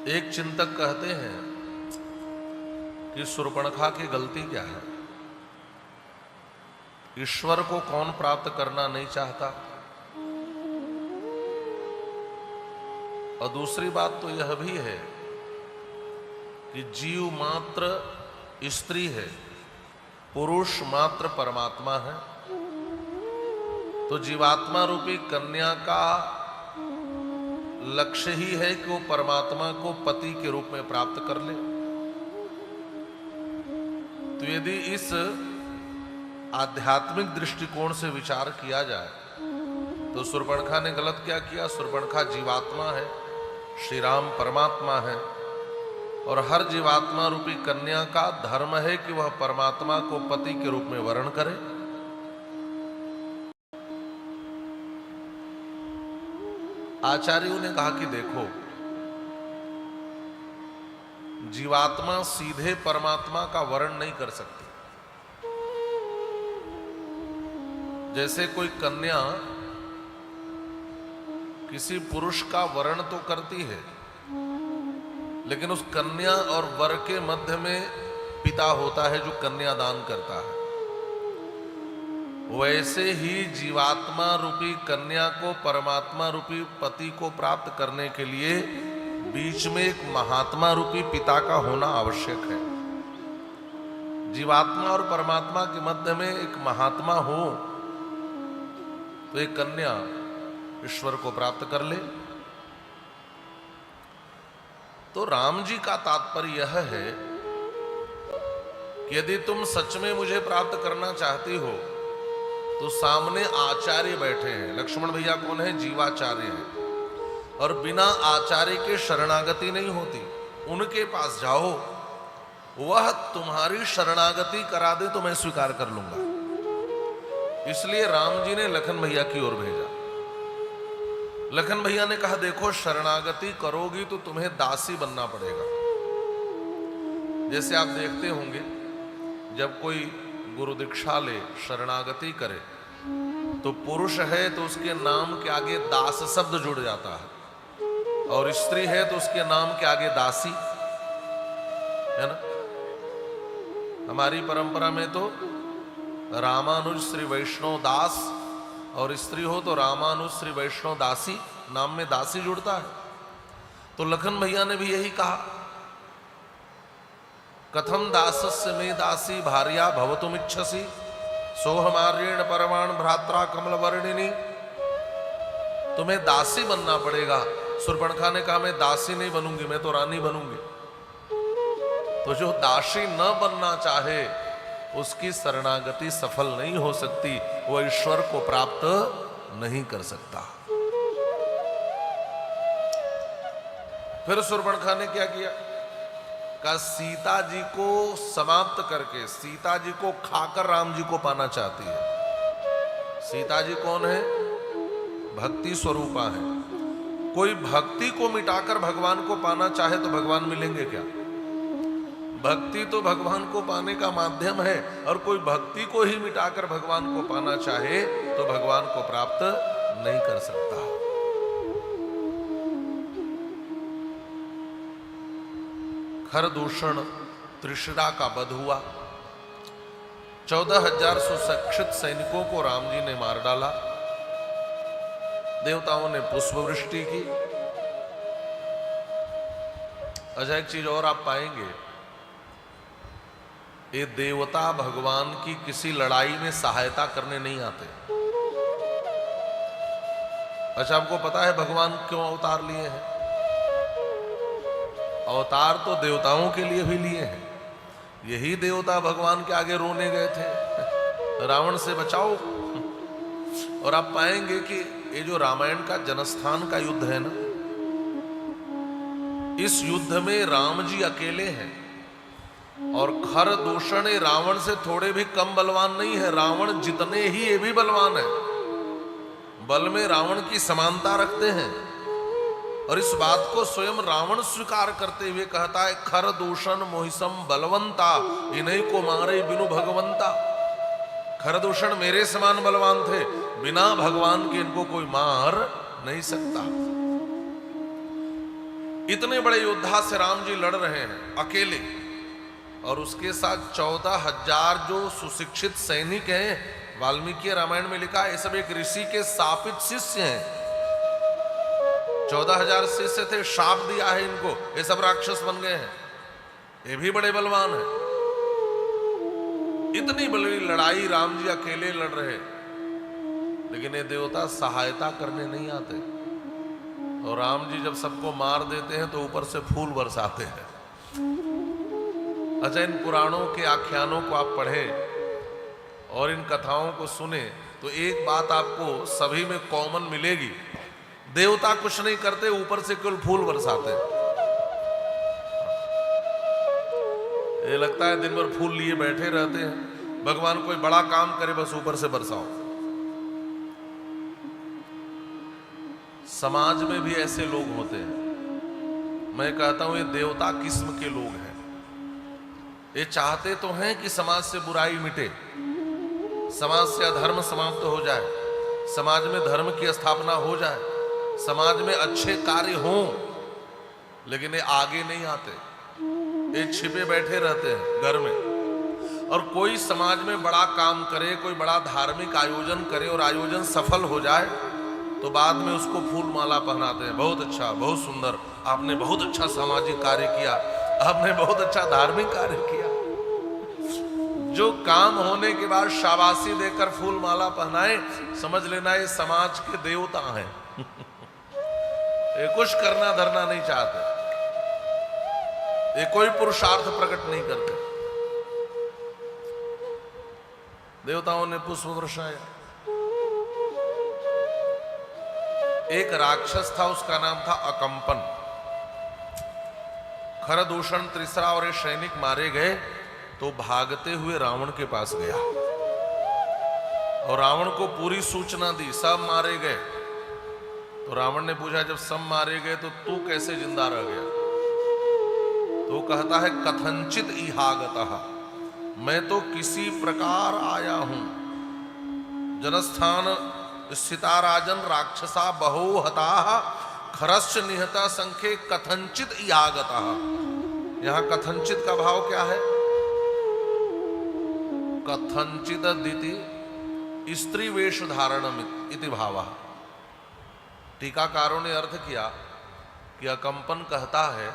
एक चिंतक कहते हैं कि शूर्पणखा की गलती क्या है। ईश्वर को कौन प्राप्त करना नहीं चाहता। और दूसरी बात तो यह भी है कि जीव मात्र स्त्री है, पुरुष मात्र परमात्मा है। तो जीवात्मा रूपी कन्या का लक्ष्य ही है कि वो परमात्मा को पति के रूप में प्राप्त कर ले। तो यदि इस आध्यात्मिक दृष्टिकोण से विचार किया जाए तो शूर्पणखा ने गलत क्या किया। शूर्पणखा जीवात्मा है, श्री राम परमात्मा है, और हर जीवात्मा रूपी कन्या का धर्म है कि वह परमात्मा को पति के रूप में वर्ण करे। आचार्यों ने कहा कि देखो, जीवात्मा सीधे परमात्मा का वर्ण नहीं कर सकती। जैसे कोई कन्या किसी पुरुष का वर्ण तो करती है, लेकिन उस कन्या और वर के मध्य में पिता होता है जो कन्यादान करता है। वैसे ही जीवात्मा रूपी कन्या को परमात्मा रूपी पति को प्राप्त करने के लिए बीच में एक महात्मा रूपी पिता का होना आवश्यक है। जीवात्मा और परमात्मा के मध्य में एक महात्मा हो तो एक कन्या ईश्वर को प्राप्त कर ले। तो राम जी का तात्पर्य यह है कि यदि तुम सच में मुझे प्राप्त करना चाहती हो तो सामने आचार्य बैठे हैं। लक्ष्मण भैया कौन है? जीवाचार्य हैं। और बिना आचार्य के शरणागति नहीं होती। उनके पास जाओ, वह तुम्हारी शरणागति करा दे तो मैं स्वीकार कर लूंगा। इसलिए राम जी ने लखन भैया की ओर भेजा। लखन भैया ने कहा, देखो शरणागति करोगी तो तुम्हें दासी बनना पड़ेगा। जैसे आप देखते होंगे जब कोई गुरु दीक्षा ले, शरणागति करे, तो पुरुष है तो उसके नाम के आगे दास शब्द जुड़ जाता है, और स्त्री है तो उसके नाम के आगे दासी है ना। हमारी परंपरा में तो रामानुज श्री वैष्णव दास, और स्त्री हो तो रामानुज श्री वैष्णव दासी, नाम में दासी जुड़ता है। तो लखन भैया ने भी यही कहा, कथम दासस्य में दासी भार्या भवतुमिच्छसि सोहमार्येण परमाण भ्रात्रा कमल वर्णिनी। तुम्हें दासी बनना पड़ेगा। शूर्पणखा ने कहा, मैं दासी नहीं बनूंगी, मैं तो रानी बनूंगी। तो जो दासी न बनना चाहे उसकी शरणागति सफल नहीं हो सकती, वह ईश्वर को प्राप्त नहीं कर सकता। फिर शूर्पणखा ने क्या किया? का सीता जी को समाप्त करके सीता जी को खाकर राम जी को पाना चाहती है। सीता जी कौन है? भक्ति स्वरूपा है। कोई भक्ति को मिटाकर भगवान को पाना चाहे तो भगवान मिलेंगे क्या? भक्ति तो भगवान को पाने का माध्यम है, और कोई भक्ति को ही मिटाकर भगवान को पाना चाहे तो भगवान को प्राप्त नहीं कर सकता। खरदूषण त्रिशिरा का वध हुआ। 14,000 सुशिक्षित सैनिकों को राम जी ने मार डाला। देवताओं ने पुष्प वृष्टि की। अच्छा, एक चीज और आप पाएंगे, ये देवता भगवान की किसी लड़ाई में सहायता करने नहीं आते। अच्छा, आपको पता है भगवान क्यों अवतार लिए हैं? अवतार तो देवताओं के लिए भी लिए हैं। यही देवता भगवान के आगे रोने गए थे, रावण से बचाओ। और आप पाएंगे कि ये जो रामायण का जनस्थान का युद्ध है ना, इस युद्ध में राम जी अकेले हैं, और खरदूषण रावण से थोड़े भी कम बलवान नहीं है। रावण जितने ही ये भी बलवान है, बल में रावण की समानता रखते हैं। और इस बात को स्वयं रावण स्वीकार करते हुए कहता है, खरदूषण मोहिसम बलवंता, इन्हीं को मारे बिनु भगवंता। खरदूषण मेरे समान बलवान थे, बिना भगवान के इनको कोई मार नहीं सकता। इतने बड़े योद्धा से राम जी लड़ रहे हैं अकेले, और उसके साथ 14,000 जो सुशिक्षित सैनिक हैं। वाल्मीकि रामायण में लिखा है ये सब एक ऋषि के शापित शिष्य हैं। 14,000 शिष्य थे, शाप दिया है इनको, ये सब राक्षस बन गए हैं। ये भी बड़े बलवान हैं। इतनी बड़ी लड़ाई राम जी अकेले लड़ रहे, लेकिन ये देवता सहायता करने नहीं आते। और राम जी जब सबको मार देते हैं तो ऊपर से फूल बरसाते हैं। अच्छा, इन पुराणों के आख्यानों को आप पढ़ें और इन कथाओं को सुने तो एक बात आपको सभी में कॉमन मिलेगी, देवता कुछ नहीं करते, ऊपर से केवल फूल बरसाते हैं। ये लगता है दिन भर फूल लिए बैठे रहते हैं, भगवान कोई बड़ा काम करे बस ऊपर से बरसाओ। समाज में भी ऐसे लोग होते हैं। मैं कहता हूं ये देवता किस्म के लोग हैं। ये चाहते तो हैं कि समाज से बुराई मिटे, समाज से अधर्म समाप्त हो जाए, समाज में धर्म की स्थापना हो जाए, समाज में अच्छे कार्य हों, लेकिन ये आगे नहीं आते। ये छिपे बैठे रहते हैं घर में। और कोई समाज में बड़ा काम करे, कोई बड़ा धार्मिक आयोजन करे और आयोजन सफल हो जाए तो बाद में उसको फूल माला पहनाते हैं। बहुत अच्छा, बहुत सुंदर, आपने बहुत अच्छा सामाजिक कार्य किया, आपने बहुत अच्छा धार्मिक कार्य किया। जो काम होने के बाद शाबाशी देकर फूल माला पहनाए, समझ लेना ये समाज के देवता हैं। ये कुछ करना धरना नहीं चाहते, ये कोई पुरुषार्थ प्रकट नहीं करते। देवताओं ने पुष्प बरसाया। एक राक्षस था, उसका नाम था अकंपन। खरदूषण, त्रिसरा और ये सैनिक मारे गए तो भागते हुए रावण के पास गया और रावण को पूरी सूचना दी, सब मारे गए। तो रावण ने पूछा जब सब मारे गए तो तू कैसे जिंदा रह गया? तो कहता है कथंचित इहागतः, मैं तो किसी प्रकार आया हूं। जनस्थान स्थिता राजन राक्षसा बहो हताः खरश्च निहता संख्ये कथंचित इहागतः। यहां कथंचित का भाव क्या है? कथंचित दिति स्त्री वेश धारणम इति भावः। टीकाकारों ने अर्थ किया कि अकंपन कहता है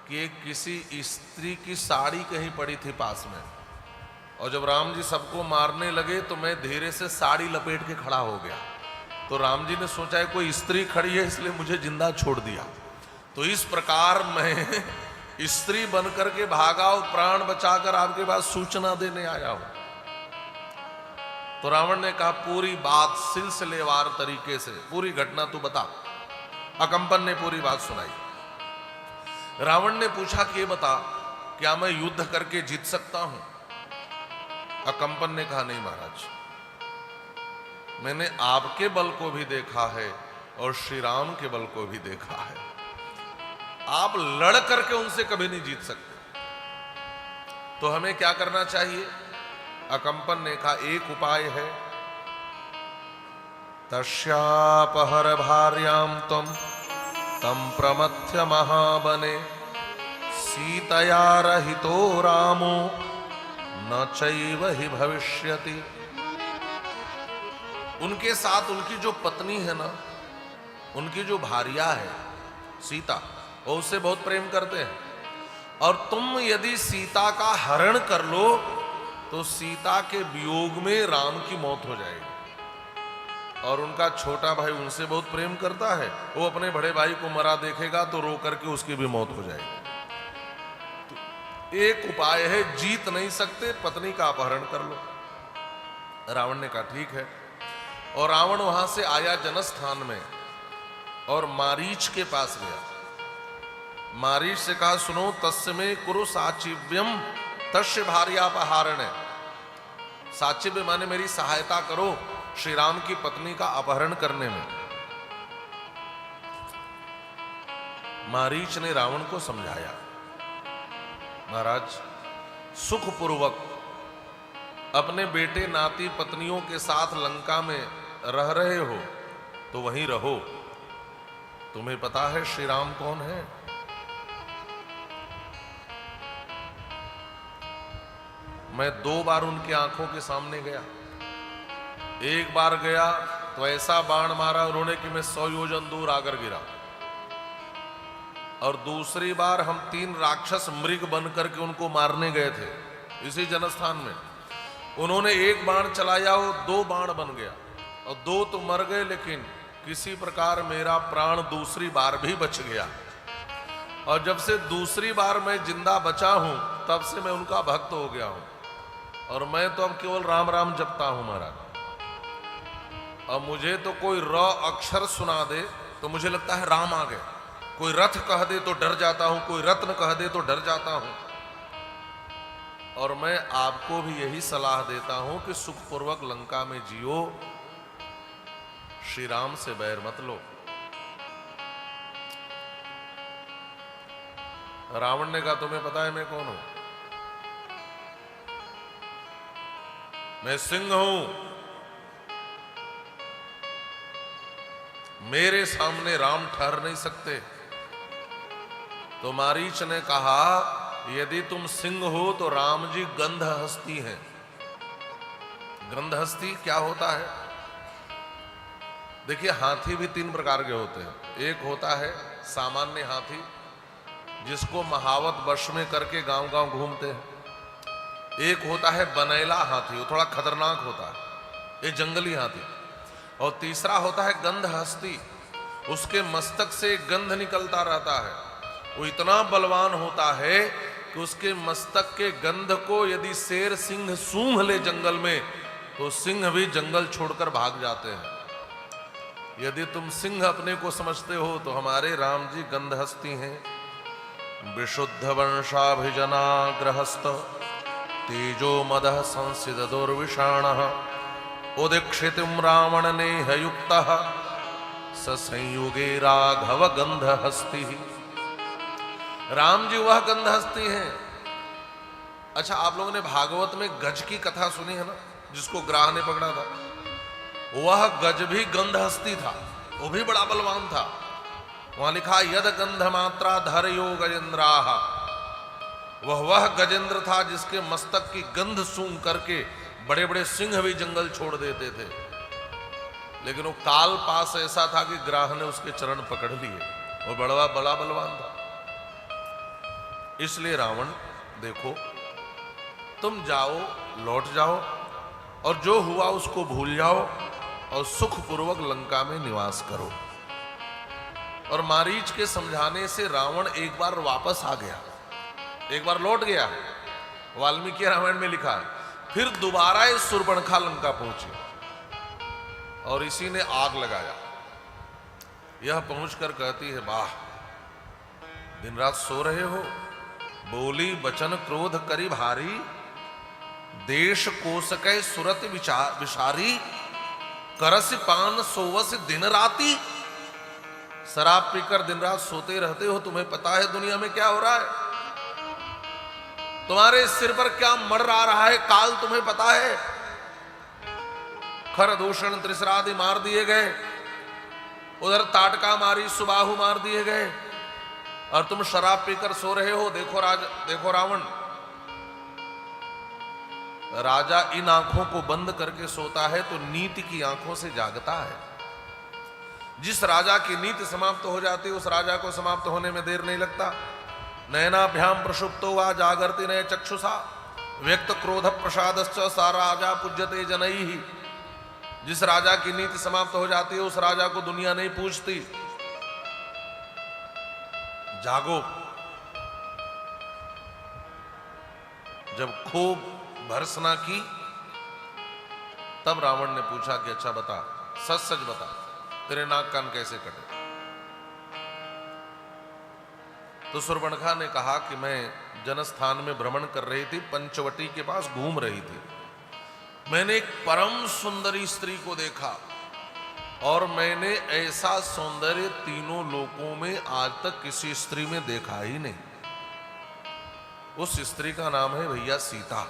कि किसी स्त्री की साड़ी कहीं पड़ी थी पास में, और जब राम जी सबको मारने लगे तो मैं धीरे से साड़ी लपेट के खड़ा हो गया। तो राम जी ने सोचा है कोई स्त्री खड़ी है इसलिए मुझे जिंदा छोड़ दिया। तो इस प्रकार मैं स्त्री बनकर के भागा और प्राण बचाकर आपके पास सूचना देने आया हूं। तो रावण ने कहा पूरी बात सिलसिलेवार तरीके से, पूरी घटना तू बता। अकंपन ने पूरी बात सुनाई। रावण ने पूछा कि ये बता, क्या मैं युद्ध करके जीत सकता हूं? अकंपन ने कहा नहीं महाराज, मैंने आपके बल को भी देखा है और श्री राम के बल को भी देखा है। आप लड़ करके उनसे कभी नहीं जीत सकते। तो हमें क्या करना चाहिए? अकंपन ने कहा एक उपाय है, तस्यापहर भार्याम त्वं तं प्रमथ्य महाबने सीतया रहितो रामो न चैव हि भविष्यति। उनके साथ उनकी जो पत्नी है ना, उनकी जो भार्या है सीता, वो उससे बहुत प्रेम करते हैं। और तुम यदि सीता का हरण कर लो तो सीता के वियोग में राम की मौत हो जाएगी। और उनका छोटा भाई उनसे बहुत प्रेम करता है, वो अपने बड़े भाई को मरा देखेगा तो रो करके उसकी भी मौत हो जाएगी। तो एक उपाय है, जीत नहीं सकते पत्नी का अपहरण कर लो। रावण ने कहा ठीक है। और रावण वहां से आया जनस्थान में और मारीच के पास गया। मारीच से कहा सुनो, तस्मै कुरु साचिव्यम तस्य भार्यापहारण। साचिव्य माने मेरी सहायता करो श्री राम की पत्नी का अपहरण करने में। मारीच ने रावण को समझाया, महाराज सुखपूर्वक अपने बेटे नाती पत्नियों के साथ लंका में रह रहे हो तो वहीं रहो। तुम्हें पता है श्री राम कौन है? मैं 2 बार उनकी आंखों के सामने गया। एक बार गया तो ऐसा बाण मारा उन्होंने कि मैं 100 योजन दूर आकर गिरा, और दूसरी बार हम 3 राक्षस मृग बन करके उनको मारने गए थे इसी जनस्थान में। उन्होंने एक बाण चलाया, वो 2 बाण बन गया, और 2 तो मर गए, लेकिन किसी प्रकार मेरा प्राण दूसरी बार भी बच गया। और जब से दूसरी बार मैं जिंदा बचा हूं, तब से मैं उनका भक्त हो गया हूं, और मैं तो अब केवल राम राम जपता हूं महाराज। अब मुझे तो कोई र अक्षर सुना दे तो मुझे लगता है राम आ गए, कोई रथ कह दे तो डर जाता हूं, कोई रत्न कह दे तो डर जाता हूं। और मैं आपको भी यही सलाह देता हूं कि सुखपूर्वक लंका में जियो, श्री राम से बैर मत लो। रावण ने कहा तुम्हें पता है मैं कौन हूं? मैं सिंह हूं, मेरे सामने राम ठहर नहीं सकते। तो मारीच ने कहा यदि तुम सिंह हो तो राम जी गंधहस्ती हैं। गंधहस्ती क्या होता है? देखिए, हाथी भी 3 प्रकार के होते हैं। एक होता है सामान्य हाथी, जिसको महावत वश में करके गांव गांव घूमते हैं। एक होता है बनेला हाथी, वो थोड़ा खतरनाक होता है, ये जंगली हाथी। और तीसरा होता है गंधहस्ती, उसके मस्तक से गंध निकलता रहता है। वो इतना बलवान होता है कि उसके मस्तक के गंध को यदि शेर सिंह सूंघ ले जंगल में, तो सिंह भी जंगल छोड़कर भाग जाते हैं। यदि तुम सिंह अपने को समझते हो तो हमारे राम जी गंधहस्ती हैं। विशुद्ध वंशाभिजनाग्रहस्थ तेजो मदः संसिद दुर्विषाणः उदीक्षितुं रावण नेहयुक्तः स संयुगे राघव गंधहस्ती। राम जी वह गंधहस्ती हैं। अच्छा, आप लोगों ने भागवत में गज की कथा सुनी है ना, जिसको ग्राह ने पकड़ा था? वह गज भी गंधहस्ती था, वो भी बड़ा बलवान था। वहां लिखा यद गंध मात्रा धरयो गजेंद्राः। वह गजेंद्र था जिसके मस्तक की गंध सूंघ करके बड़े बड़े सिंह भी जंगल छोड़ देते थे। लेकिन वो काल पास ऐसा था कि ग्राह ने उसके चरण पकड़ लिए। वो बड़ा बलवान था। इसलिए रावण, देखो, तुम जाओ, लौट जाओ, और जो हुआ उसको भूल जाओ, और सुखपूर्वक लंका में निवास करो। और मारीच के समझाने से रावण एक बार वापस आ गया, एक बार लौट गया। वाल्मीकि रामायण में लिखा है फिर दोबारा इस शूर्पणखा लंका पहुंची, और इसी ने आग लगाया। यह पहुंचकर कहती है, वाह, दिन रात सो रहे हो, बोली बचन क्रोध करी भारी, देश कोसकै सुरत विचारी, करस पान सोवस दिन राती। शराब पीकर दिन रात सोते रहते हो, तुम्हें पता है दुनिया में क्या हो रहा है? तुम्हारे सिर पर क्या मर आ रहा है, काल तुम्हें पता है? खरदूषण त्रिशरादि मार दिए गए, उधर ताटका मारी सुबाहु मार दिए गए, और तुम शराब पीकर सो रहे हो। देखो रावण, राजा इन आंखों को बंद करके सोता है तो नीति की आंखों से जागता है। जिस राजा की नीति समाप्त हो जाती है, उस राजा को समाप्त होने में देर नहीं लगता। नयनाभ्याम प्रसुप्तो वा जागर्ति नय चक्षुषा व्यक्त क्रोध प्रसादश्च सा राजा पूज्यते जनैः। जिस राजा की नीति समाप्त हो जाती है, उस राजा को दुनिया नहीं पूछती। जागो। जब खूब भर्त्सना की, तब रावण ने पूछा कि अच्छा बता, सच सच बता, तेरे नाक कान कैसे कटे? तो शूर्पणखा ने कहा कि मैं जनस्थान में भ्रमण कर रही थी, पंचवटी के पास घूम रही थी। मैंने एक परम सुंदरी स्त्री को देखा, और मैंने ऐसा सौंदर्य तीनों लोकों में आज तक किसी स्त्री में देखा ही नहीं। उस स्त्री का नाम है भैया सीता।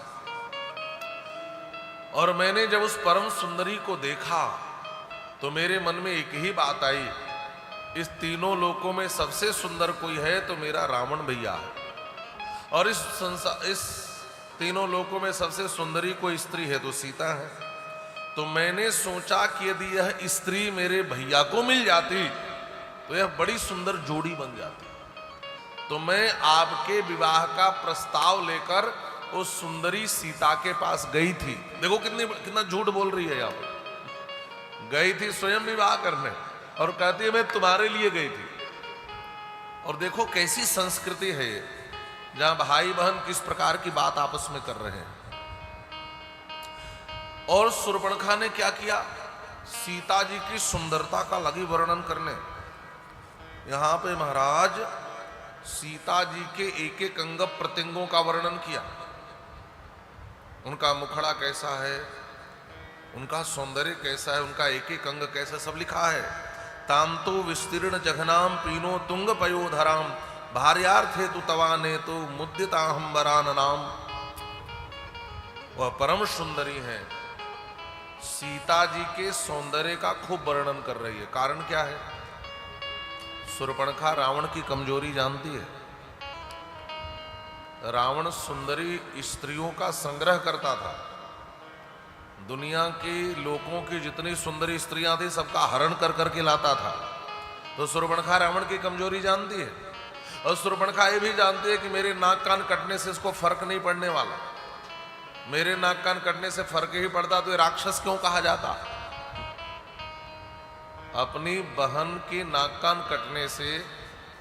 और मैंने जब उस परम सुंदरी को देखा तो मेरे मन में एक ही बात आई, इस तीनों लोकों में सबसे सुंदर कोई है तो मेरा रावण भैया है। और इस तीनों लोकों में सबसे सुंदरी कोई स्त्री है तो सीता है। तो मैंने सोचा कि यदि यह स्त्री मेरे भैया को मिल जाती तो यह बड़ी सुंदर जोड़ी बन जाती। तो मैं आपके विवाह का प्रस्ताव लेकर उस सुंदरी सीता के पास गई थी। देखो कितना झूठ बोल रही है यहाँ पर। गई थी स्वयं विवाह करने और कहती है मैं तुम्हारे लिए गई थी। और देखो कैसी संस्कृति है ये, जहां भाई बहन किस प्रकार की बात आपस में कर रहे हैं। और शूर्पणखा ने क्या किया, सीता जी की सुंदरता का लगी वर्णन करने। यहां पे महाराज सीता जी के एक एक अंग प्रत्यंगों का वर्णन किया। उनका मुखड़ा कैसा है, उनका सौंदर्य कैसा है, उनका एक एक अंग कैसा, सब लिखा है। ताम तो विस्तीर्ण जघनाम पीनो तुंग पयोधराम भार्यार्थे तु तवाने तो मुद्दिताहम वरान नाम। वह परम सुंदरी है। सीता जी के सौंदर्य का खूब वर्णन कर रही है। कारण क्या है, शूर्पणखा रावण की कमजोरी जानती है। रावण सुंदरी स्त्रियों का संग्रह करता था। दुनिया के लोगों की जितनी सुंदरी स्त्रियां थी सबका हरण कर करके लाता था। तो शूर्पणखा रावण की कमजोरी जानती है। और शूर्पणखा ये भी जानती है कि मेरे नाक कान कटने से इसको फर्क नहीं पड़ने वाला। मेरे नाक कान कटने से फर्क ही पड़ता तो ये राक्षस क्यों कहा जाता। अपनी बहन की नाक कान कटने से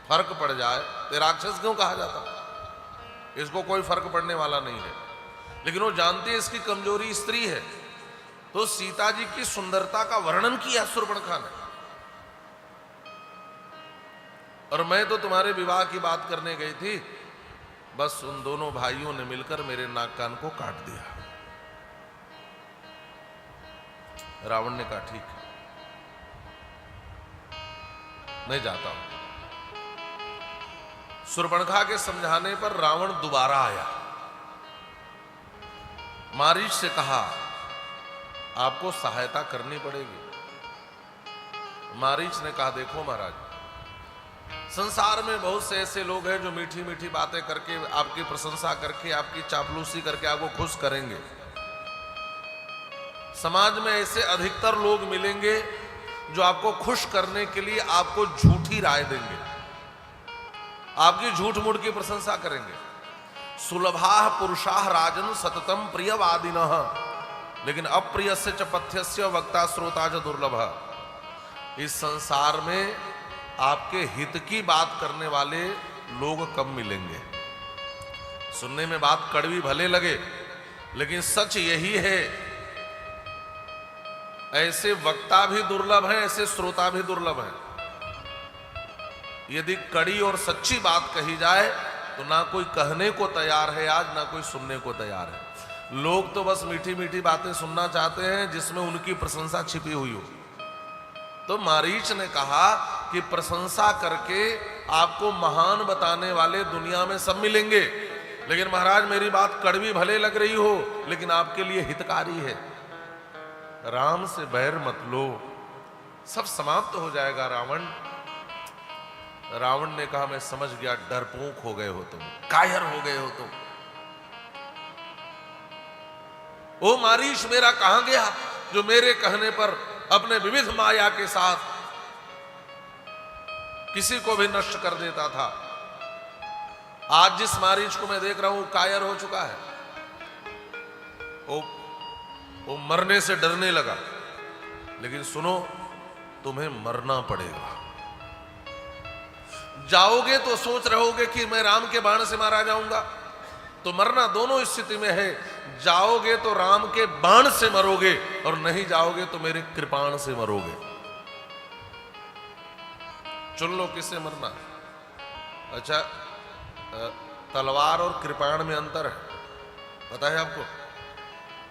फर्क पड़ जाए तो राक्षस क्यों कहा जाता। इसको कोई फर्क पड़ने वाला नहीं है, लेकिन वो जानती है इसकी कमजोरी स्त्री है। तो सीता जी की सुंदरता का वर्णन किया शूर्पणखा ने। और मैं तो तुम्हारे विवाह की बात करने गई थी, बस उन दोनों भाइयों ने मिलकर मेरे नाक कान को काट दिया। रावण ने कहा ठीक है, मैं जाता हूं। शूर्पणखा के समझाने पर रावण दोबारा आया। मारीच से कहा आपको सहायता करनी पड़ेगी। मारीच ने कहा देखो महाराज, संसार में बहुत से ऐसे लोग हैं जो मीठी मीठी बातें करके आपकी प्रशंसा करके आपकी चापलूसी करके आपको खुश करेंगे। समाज में ऐसे अधिकतर लोग मिलेंगे जो आपको खुश करने के लिए आपको झूठी राय देंगे, आपकी झूठ मूठ की प्रशंसा करेंगे। सुलभाः पुरुषाः राजन सततम प्रियवादिनः लेकिन अप्रियस्य च पथ्यस्य वक्ता श्रोता च दुर्लभः। इस संसार में आपके हित की बात करने वाले लोग कम मिलेंगे। सुनने में बात कड़वी भले लगे, लेकिन सच यही है। ऐसे वक्ता भी दुर्लभ हैं, ऐसे श्रोता भी दुर्लभ हैं। यदि कड़ी और सच्ची बात कही जाए तो ना कोई कहने को तैयार है आज, ना कोई सुनने को तैयार है। लोग तो बस मीठी मीठी बातें सुनना चाहते हैं जिसमें उनकी प्रशंसा छिपी हुई हो। तो मारीच ने कहा कि प्रशंसा करके आपको महान बताने वाले दुनिया में सब मिलेंगे, लेकिन महाराज मेरी बात कड़वी भले लग रही हो लेकिन आपके लिए हितकारी है। राम से बैर मत लो, सब समाप्त हो जाएगा रावण। रावण ने कहा मैं समझ गया, डरपोक हो गए हो तुम, कायर हो गए हो तुम। ओ मारीच मेरा कहां गया जो मेरे कहने पर अपने विविध माया के साथ किसी को भी नष्ट कर देता था। आज जिस मारीच को मैं देख रहा हूं कायर हो चुका है। वो मरने से डरने लगा। लेकिन सुनो, तुम्हें मरना पड़ेगा। जाओगे तो सोच रहोगे कि मैं राम के बाण से मारा जाऊंगा, तो मरना दोनों स्थिति में है। जाओगे तो राम के बाण से मरोगे और नहीं जाओगे तो मेरे कृपाण से मरोगे। चुन लो किससे मरना। अच्छा, तलवार और कृपाण में अंतर है, पता है आपको?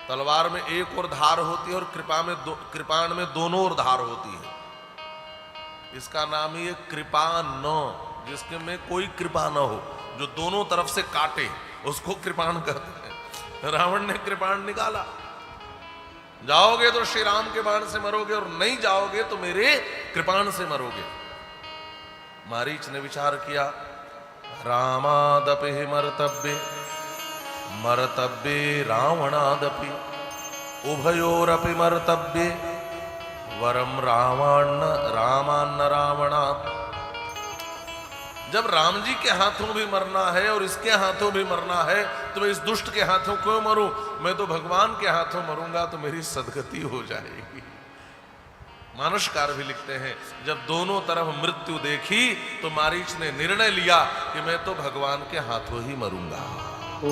तलवार में एक और धार होती है और कृपाण में दोनों ओर धार होती है। इसका नाम ही है कृपाण, जिसके में कोई कृपा न हो, जो दोनों तरफ से काटे, उसको कृपाण कहते हैं। रावण ने कृपाण निकाला। जाओगे तो श्री राम के बाण से मरोगे और नहीं जाओगे तो मेरे कृपाण से मरोगे। मारीच ने विचार किया, रामादपि मर्तव्ये मर्तव्ये रावणादपि उभयोरपि मर्तव्ये वरम रामान्न रावणात्। जब राम जी के हाथों भी मरना है और इसके हाथों भी मरना है तो मैं इस दुष्ट के हाथों क्यों मरूं? मैं तो भगवान के हाथों मरूंगा तो मेरी सदगति हो जाएगी। मानसकार भी लिखते हैं जब दोनों तरफ मृत्यु देखी तो मारीच ने निर्णय लिया कि मैं तो भगवान के हाथों ही मरूंगा।